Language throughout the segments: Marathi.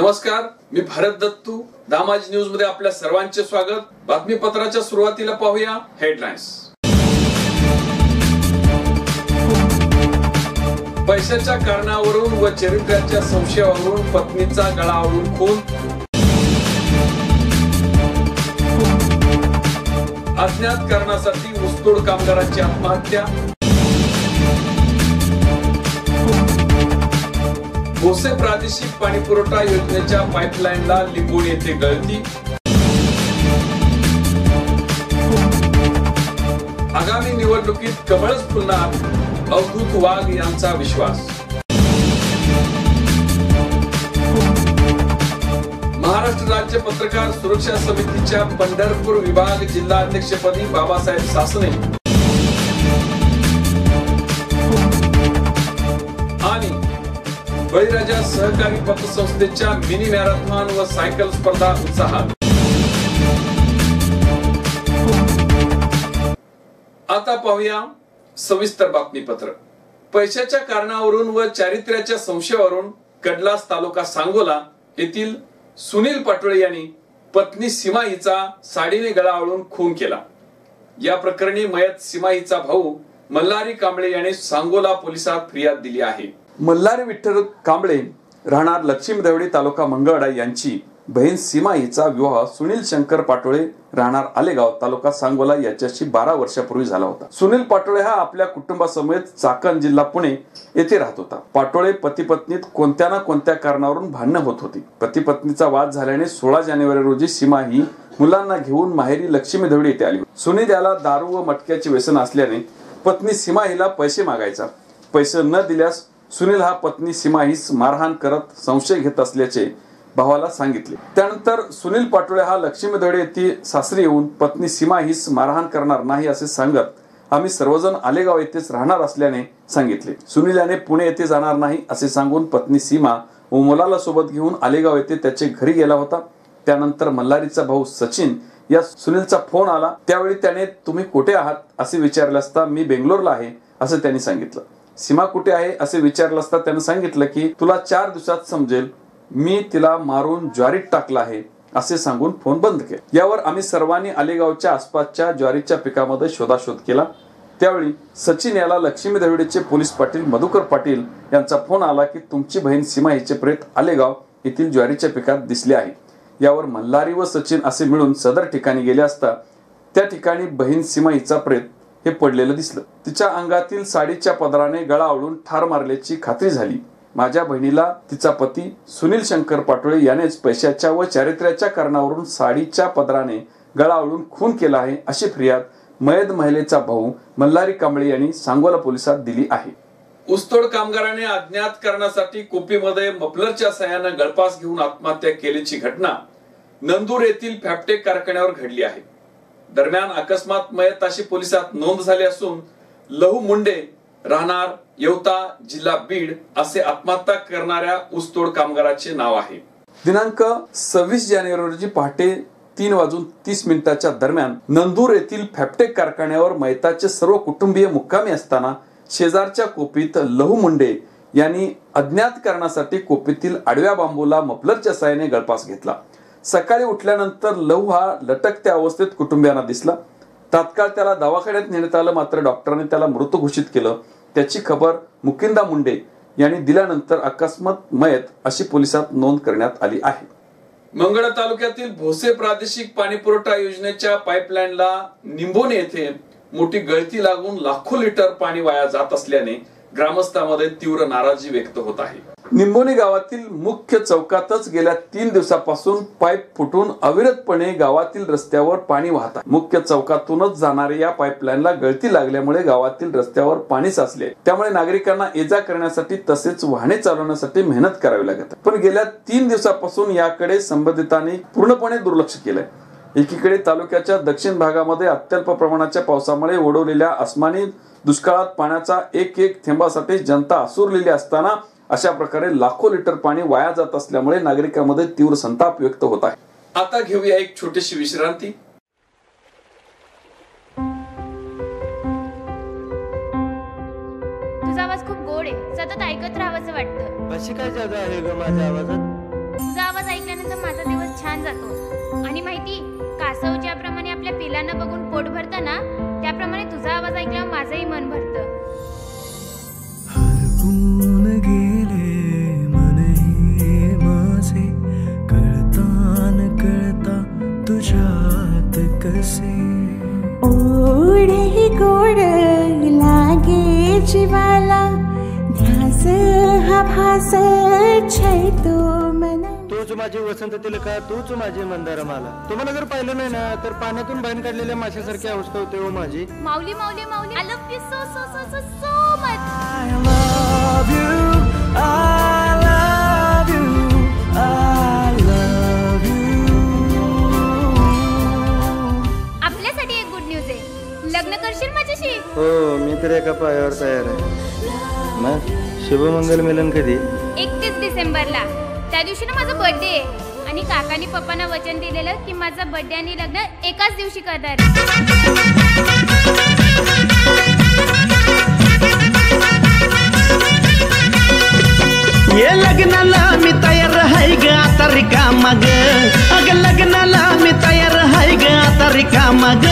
नमस्कार, मी भारत दत्तू. दामाजी न्यूज मध्ये आपल्या सर्वांचे स्वागत. बातमीपत्राच्या सुरुवातीला पाहूया हेडलाईन्स. पैशाच्या कारणावरून व चरित्र्याच्या संशयावरून पत्नीचा गळा आवळून खून. अज्ञात कारणासाठी ऊसतोड कामगारांची आत्महत्या. भोसे प्रादेशिक पाणी पुरवठा योजनेच्या पाईपलाईनला लिंबोणी येथे गळती. आगामी निवडणुकीत कमळच फुलणार, अवधूत वाघ यांचा विश्वास. महाराष्ट्र राज्य पत्रकार सुरक्षा समितीच्या पंढरपूर विभाग जिल्हाध्यक्षपदी बाबासाहेब सासने. आणि बळीराजा सहकारी पतसंस्थेच्या मिनी मॅरेथॉन व सायकल स्पर्धा उत्साहात. आता पाहूया सविस्तर बातमीपत्र. पैशाच्या कारणावरून व चारित्र्याच्या संशयावरून कडलास तालुका सांगोला येथील सुनील पाटोळे यांनी पत्नी सीमा हिचा साडीने गळा आवळून खून केला. या प्रकरणी मयत सीमा हिचा भाऊ मल्हारी कांबळे याने सांगोला पोलिसात फिर्याद दिली आहे. मल्हारी विठ्ठल कांबळे राहणार लक्ष्मी देवडी तालुका मंगळवाडा यांची बहीण सीमा हिचा विवाह सुनील शंकर पाटोळे राहणार आलेगाव तालुका सांगोला याच्याशी 12 वर्षापूर्वी झाला होता. सुनील पाटोळे हा आपल्या कुटुंबासमेत चाकण जिल्हा पुणे येथे राहत होता. पाटोळे पती पत्नीत कोणत्या ना कोणत्या कारणावरून भांडणं होत होती. पती पत्नीचा वाद झाल्याने 16 जानेवारी रोजी सीमा ही मुलांना घेऊन माहेरी लक्ष्मी देवडी येथे आली. सुनील याला दारू व मटक्याचे व्यसन असल्याने पत्नी सीमा हिला पैसे मागायचा. पैसे न दिल्यास सुनील हा पत्नी सीमा हिस मारहाण करत संशय घेत असल्याचे भावाला सांगितले. त्यानंतर सुनील पाटोळे हा लक्ष्मी देवडी येथे सासरी येऊन पत्नी सीमा हिस मारहाण करणार नाही असे सांगत आम्ही सर्वजण आलेगाव येथेच राहणार असल्याने सांगितले. सुनील याने पुणे येथे जाणार नाही असे सांगून पत्नी सीमा व मुलाला सोबत घेऊन आलेगाव येथे त्याचे घरी गेला होता. त्यानंतर मल्हारीचा भाऊ सचिन या सुनीलचा फोन आला. त्यावेळी त्याने तुम्ही कुठे आहात असे विचारले असता मी बेंगलोरला आहे असे त्यांनी सांगितलं. सीमा कुठे आहे असे विचारलं असता त्याने सांगितलं की तुला 4 दिवसात समजेल, मी तिला मारून ज्वारीत टाकला आहे असे सांगून फोन बंद केला. यावर आम्ही सर्वांनी आलेगावच्या आसपासच्या ज्वारीच्या पिकामध्ये शोधाशोध केला. त्यावेळी सचिन याला लक्ष्मी देवडीचे पोलीस पाटील मधुकर पाटील यांचा फोन आला की तुमची बहीण सीमा हिचे प्रेत आलेगाव येथील ज्वारीच्या पिकात दिसले आहे. यावर मल्हारी व सचिन असे मिळून सदर ठिकाणी गेले असता त्या ठिकाणी बहीण सीमा हिचा प्रेत हे पडलेलं दिसलं. तिच्या अंगातील साडीच्या पदराने गळा आवळून ठार मारल्याची खात्री झाली. माझ्या बहिणीला तिचा पती सुनील शंकर पाटोळे यानेच पैशाच्या व चारित्र्याच्या कारणावरून साडीच्या पदराने गळा आवळून खून केला आहे अशी फिर्याद मयत महिलेचा भाऊ मल्हारी कांबळे यांनी सांगोला पोलिसात दिली आहे. ऊसतोड कामगाराने अज्ञात कारणासाठी कोपीमध्ये मफलरच्या साहाय्याने गळफास घेऊन आत्महत्या केल्याची घटना नंदूर येथील फॅप्टेक कारखान्यावर घडली आहे. दरम्यान अकस्मात मयत अशी पोलिसात नोंद झाली असून लहू मुंडे राहणार येवता जिल्हा बीड असे आत्महत्या करणाऱ्या ऊसतोड कामगाराचे नाव आहे. दिनांक 26 जानेवारी रोजी पहाटे 3:30 दरम्यान नंदूर येथील फॅप्टेक कारखान्यावर मयताचे सर्व कुटुंबीय मुक्कामी असताना शेजारच्या कोपीत लहू मुंडे यांनी अज्ञात कारणासाठी कोपीतील आडव्या बांबूला मफलरच्या साहाय्याने गळफास घेतला. सकाळी उठल्यानंतर लहू हा लटकत्या अवस्थेत कुटुंबियांना दिसला. तात्काळ त्याला दवाखान्यात नेण्यात आलं, मात्र डॉक्टरांनी त्याला मृत घोषित केलं. त्याची खबर मुकिंदा मुंडे यांनी दिल्यानंतर अकस्मात मयत अशी पोलिसात नोंद करण्यात आली आहे. मंगळा तालुक्यातील भोसे प्रादेशिक पाणी पुरवठा योजनेच्या पाईपलाईनला निंबोनी येथे मोठी गळती लागून लाखो लिटर पाणी वाया जात असल्याने ग्रामस्थांमध्ये तीव्र नाराजी व्यक्त होत आहे. निंबोनी गावातील मुख्य चौकातच गेल्या 3 दिवसापासून पाईप फुटून अविरतपणे गावातील रस्त्यावर पाणी वाहत आहे. मुख्य चौकातूनच जाणाऱ्या या पाईपलाईनला गळती लागल्यामुळे गावातील रस्त्यावर पाणी साचले. त्यामुळे नागरिकांना ये-जा करण्यासाठी तसेच वाहने चालवण्यासाठी मेहनत करावी लागत. पण गेल्या 3 दिवसापासून याकडे संबंधितांनी पूर्णपणे दुर्लक्ष केलंय. एकीकडे तालुक्याच्या दक्षिण भागामध्ये अत्यल्प प्रमाणाच्या पावसामुळे ओढवलेल्या अस्मानी दुष्काळात पाण्याचा एक थेंबासाठी जनता आसुरलेली असताना अशा प्रकारे लाखो लिटर पाणी वाया जात असल्यामुळे नागरिकांमध्ये तीव्र संताप व्यक्त होत आहे. आता घेऊया एक छोटीशी विश्रांती. तुझा आवाज खूप गोड आहे, सतत ऐकत राहावंसं वाटतं. अशी काय जागा आहे ग माझ्या आवाजात? तुझा आवाज ऐकल्यानंतर माझा दिवस छान जातो. आणि माहिती, कासव ज्याप्रमाणे आपल्या पिलांना बघून पोट भरतं ना, त्याप्रमाणे तुझा आवाज ऐकल्यावर माझंही मन भरतं. हरपून गेले मनही माझे, कळता न कळता तुझ्यात कसे. ओढही गोड लागे जीवाला, ध्यास हा भास छळतो मना. तूच माझी वसंत तिलका, तूच माझी मंदार माला. तुम्हाला जर पाहिलं नाही ना तर पाण्यातून बाहेर काढलेल्या माशासारखी अवस्था होते हो माझी. माऊली माऊली माऊली, I love you so so so so so much. I love you, I love you, I love you. आपल्यासाठी एक गुड न्यूज आहे. लग्न करशील माझ्याशी? हो, मी तर एका पायावर तयार आहे. मग शुभमंगल मिलन कधी? 31 डिसेंबरला. त्या दिवशी ना माझा बर्थडे आहे आणि काकांनी पप्पांना वचन दिलेलं की माझा बर्थडे आणि लग्न एकाच दिवशी करणार. ये लग्नाला मी तयार हाय ग आता रिकामा ग. अग लग्नाला मी तयार हाय ग आता रिकामा ग.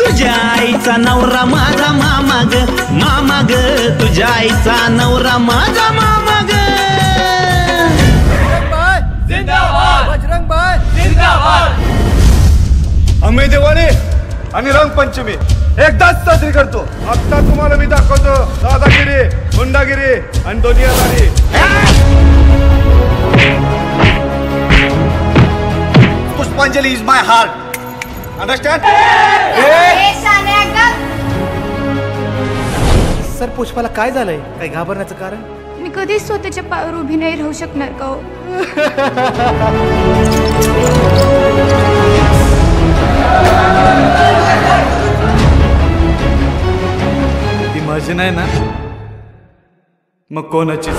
तुझ्या आईचा नवरा माझा मामा ग, मामा ग. तुझ्या आईचा नवरा माझा मामा ग. बजरंग बाय जिंदाबाद. आम्ही दिवाळी आणि रंगपंचमी एकदाच साजरी करतो. आता तुम्हाला मी दाखवतो दादागिरी, गुंडागिरी आणि दुनियादारी. Pushpanjali is my heart. Understand? Sir, पुष्पाला काय झालंय? काही घाबरण्याचं कारण? मी कधीच स्वतःच्या पायावर उभी नाही राहू शकणार का हो? ती माझी नाही ना, मग कोणाचीच?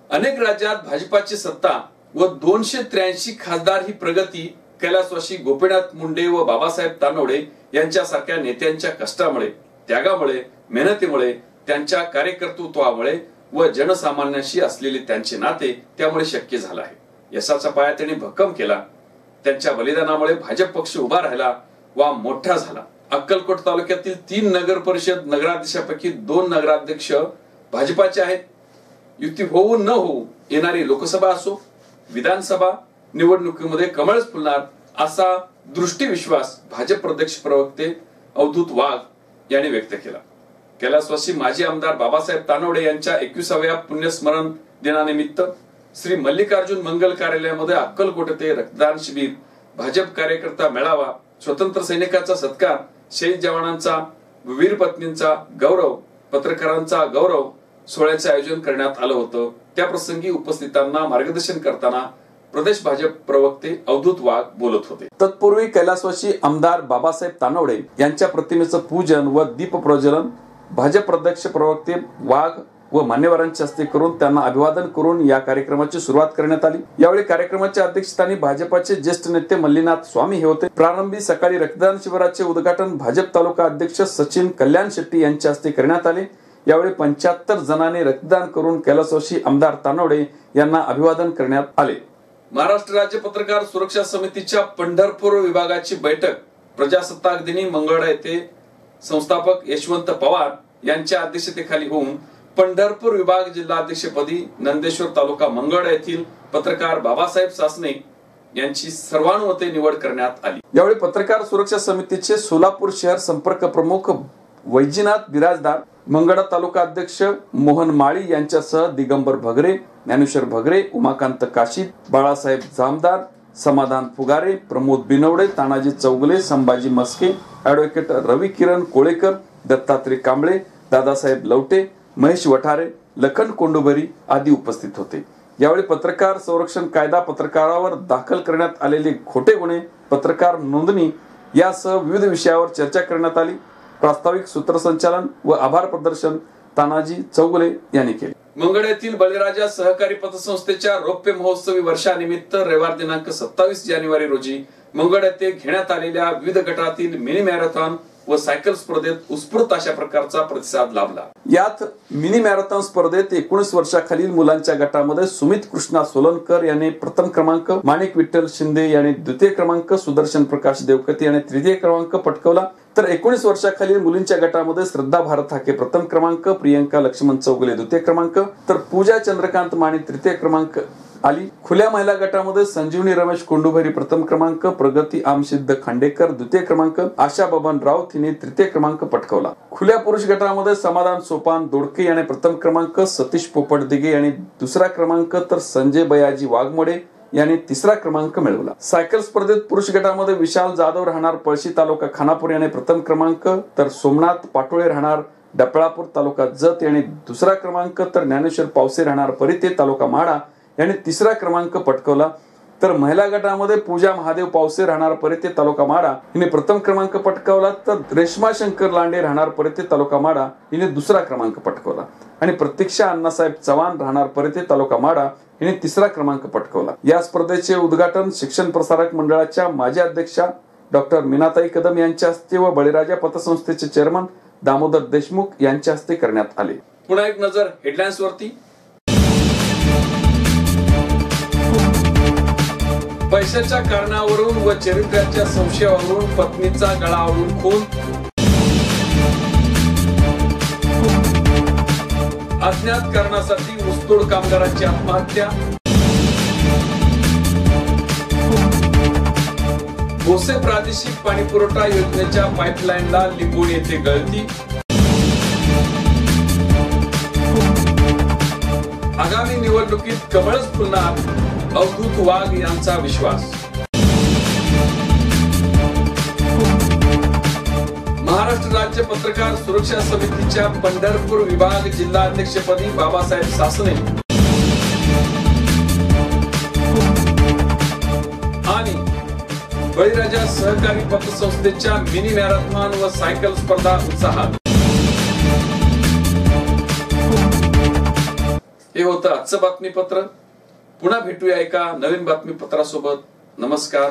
अनेक राज्यात भाजपाची सत्ता व 283 खासदार ही प्रगती कैलासवासी गोपीनाथ मुंडे व बाबासाहेब तानवडे यांच्यासारख्या नेत्यांच्या कष्टामुळे, त्यागामुळे, मेहनतीमुळे, त्यांच्या कार्यकर्तृत्वामुळे व जनसामान्यांशी असलेले त्यांचे नाते त्यामुळे शक्य झालं आहे. यशाचा पाया त्यांनी भक्कम केला. त्यांच्या बलिदानामुळे भाजप पक्ष उभा राहिला वा मोठा झाला. अक्कलकोट तालुक्यातील 3 नगर परिषद नगराध्यक्षापैकी 2 नगराध्यक्ष भाजपाचे आहेत. युती होऊ न होऊ येणारी लोकसभा असो विधानसभा निवडणुकीमध्ये कमळच फुलणार असा दृष्टीविश्वास भाजप प्रदेश प्रवक्ते अवधूत वाघ यांनी व्यक्त केला. कैलासवासी माजी आमदार बाबासाहेब तानवडे यांच्या 21व्या पुण्यस्मरण दिनानिमित्त श्री मल्लिकार्जुन मंगल कार्यालयामध्ये अक्कलकोट येथे रक्तदान शिबिर, भाजप कार्यकर्ता मेळावा, स्वतंत्र सैनिकाचा सत्कार, शहीद जवानांचा, वीर पत्नींचा गौरव, पत्रकारांचा गौरव सोहळ्याचे आयोजन करण्यात आलं होतं. त्या प्रसंगी उपस्थितांना मार्गदर्शन करताना प्रदेश भाजप प्रवक्ते अवधूत वाघ बोलत होते. तत्पूर्वी कैलासवासी आमदार बाबासाहेब तानवडे यांच्या प्रतिमेचं पूजन व दीप प्रज्वलन भाजप प्रदेश प्रवक्ते वाघ व मान्यवरांच्या हस्ते करून त्यांना अभिवादन करून या कार्यक्रमाची सुरुवात करण्यात आली. यावेळी कार्यक्रमाच्या अध्यक्षस्थानी भाजपाचे ज्येष्ठ नेते मल्लीनाथ स्वामी हे होते. प्रारंभी सकाळी रक्तदान शिबिराचे उद्घाटन भाजप तालुका अध्यक्ष सचिन कल्याण शेट्टी यांच्या हस्ते करण्यात आले. यावेळी 75 जणांनी रक्तदान करून कैलासवासी आमदार तानवडे यांना अभिवादन करण्यात आले. महाराष्ट्र राज्य पत्रकार सुरक्षा समितीच्या पंढरपूर विभागाची बैठक प्रजासत्ताक दिनी मंगळवेढा येथे संस्थापक यशवंत पवार यांच्या अध्यक्षतेखाली होऊन पंढरपूर विभाग जिल्हाध्यक्षपदी नंदेश्वर तालुका मंगळवेढा येथील पत्रकार बाबासाहेब सासने यांची सर्वानुमते निवड करण्यात आली. यावेळी पत्रकार सुरक्षा समितीचे सोलापूर शहर संपर्क प्रमुख वैजनाथ बिराजदार, मंगळवेढा तालुका अध्यक्ष मोहन माळी यांच्यासह दिगंबर भगरे, ज्ञानेश्वर भगरे, उमाकांत काशीद, बाळासाहेब जामदार, समाधान फुगारे, प्रमोद बिनवडे, तानाजी चौगले, संभाजी मस्के, ऍडव्होकेट रवी किरण कोळेकर, दत्तात्रय कांबळे, दादासाहेब लवटे, महेश वठारे, लखन कोंडोबरी आदी उपस्थित होते. यावेळी पत्रकार संरक्षण कायदा, पत्रकारावर दाखल करण्यात आलेले खोटे गुन्हे, पत्रकार नोंदणी यासह विविध विषयावर चर्चा करण्यात आली. प्रास्ताविक सूत्रसंचालन व आभार प्रदर्शन तानाजी चौगुले यांनी केली. मंगळ येथील बळीराजा सहकारी पतसंस्थेच्या रौप्य महोत्सवी वर्षानिमित्त रविवार दिनांक 27 जानेवारी रोजी मंगळ येथे घेण्यात आलेल्या विविध गटातील मिनी मॅरेथॉन व सायकल स्पर्धेत उत्स्फूर्त अशा प्रकारचा प्रतिसाद लाभला. यात मिनी मॅरेथॉन स्पर्धेत 19 वर्षाखालील मुलांच्या गटामध्ये सुमित कृष्णा सोलनकर यांनी प्रथम क्रमांक, माणिक विठ्ठल शिंदे यांनी द्वितीय क्रमांक, सुदर्शन प्रकाश देवकती यांनी तृतीय क्रमांक पटकावला. तर 19 वर्षाखालील मुलींच्या गटामध्ये श्रद्धा भारत हाके प्रथम क्रमांक, प्रियंका लक्ष्मण चौगुले द्वितीय क्रमांक, तर पूजा चंद्रकांत माने तृतीय क्रमांक आली. खुल्या महिला गटामध्ये संजीवनी रमेश कोंडुभरी प्रथम क्रमांक, प्रगती आमसिद्ध खांडेकर द्वितीय क्रमांक, आशा बबन राऊत हिने तृतीय क्रमांक पटकावला. खुल्या पुरुष गटामध्ये समाधान सोपान दोडके याने प्रथम क्रमांक, सतीश पोपट दिगे यांनी दुसरा क्रमांक, तर संजय बयाजी वाघमोडे यांनी तिसरा क्रमांक मिळवला. सायकल स्पर्धेत पुरुष गटामध्ये विशाल जाधव राहणार पळशी तालुका खानापूर याने प्रथम क्रमांक, तर सोमनाथ पाटोळे राहणार डपळापूर तालुका जत यांनी दुसरा क्रमांक, तर ज्ञानेश्वर पावसे राहणार परिते तालुका माडा यांनी तिसरा क्रमांक पटकावला. तर महिला गटामध्ये पूजा महादेव पावसे राहणार परिते तालुका माडा हिने प्रथम क्रमांक पटकावला. तर रेश्मा शंकर लांडे राहणार परिते तालुका माडा हिने दुसरा क्रमांक पटकावला. आणि प्रतीक्षा अण्णासाहेब चव्हाण राहणार परिते तालुका माडा हिने तिसरा क्रमांक पटकावला. या स्पर्धेचे उद्घाटन शिक्षण प्रसारक मंडळाच्या माजी अध्यक्षा डॉक्टर मीनाताई कदम यांच्या हस्ते व बळीराजा पतसंस्थेचे चेअरमन दामोदर देशमुख यांच्या हस्ते करण्यात आले. पुन्हा एक नजर हेडलाईन्स वरती. पैशाच्या कारणावरून व चरित्राच्या संशयावरून पत्नीचा गळा आवळून खून. अज्ञात कारणासाठी ऊसतोड कामगारांची आत्महत्या. भोसे प्रादेशिक पाणी पुरवठा योजनेच्या पाईपलाईनला लिंबोणी येथे गळती. आगामी निवडणुकीत कमळच फुलणार, अवधूत वाघ यांचा विश्वास. महाराष्ट्र राज्य पत्रकार सुरक्षा समितीच्या पंढरपूर विभाग जिल्हा अध्यक्षपदी बाबासाहेब सासने आणि बळीराजा सहकारी पतसंस्थेच्या मिनी मॅरेथॉन व सायकल स्पर्धा उत्साहात. हे होतं आजचं बातमीपत्र. पुन्हा भेटूया एका नवीन बातमीपत्रासोबत. नमस्कार.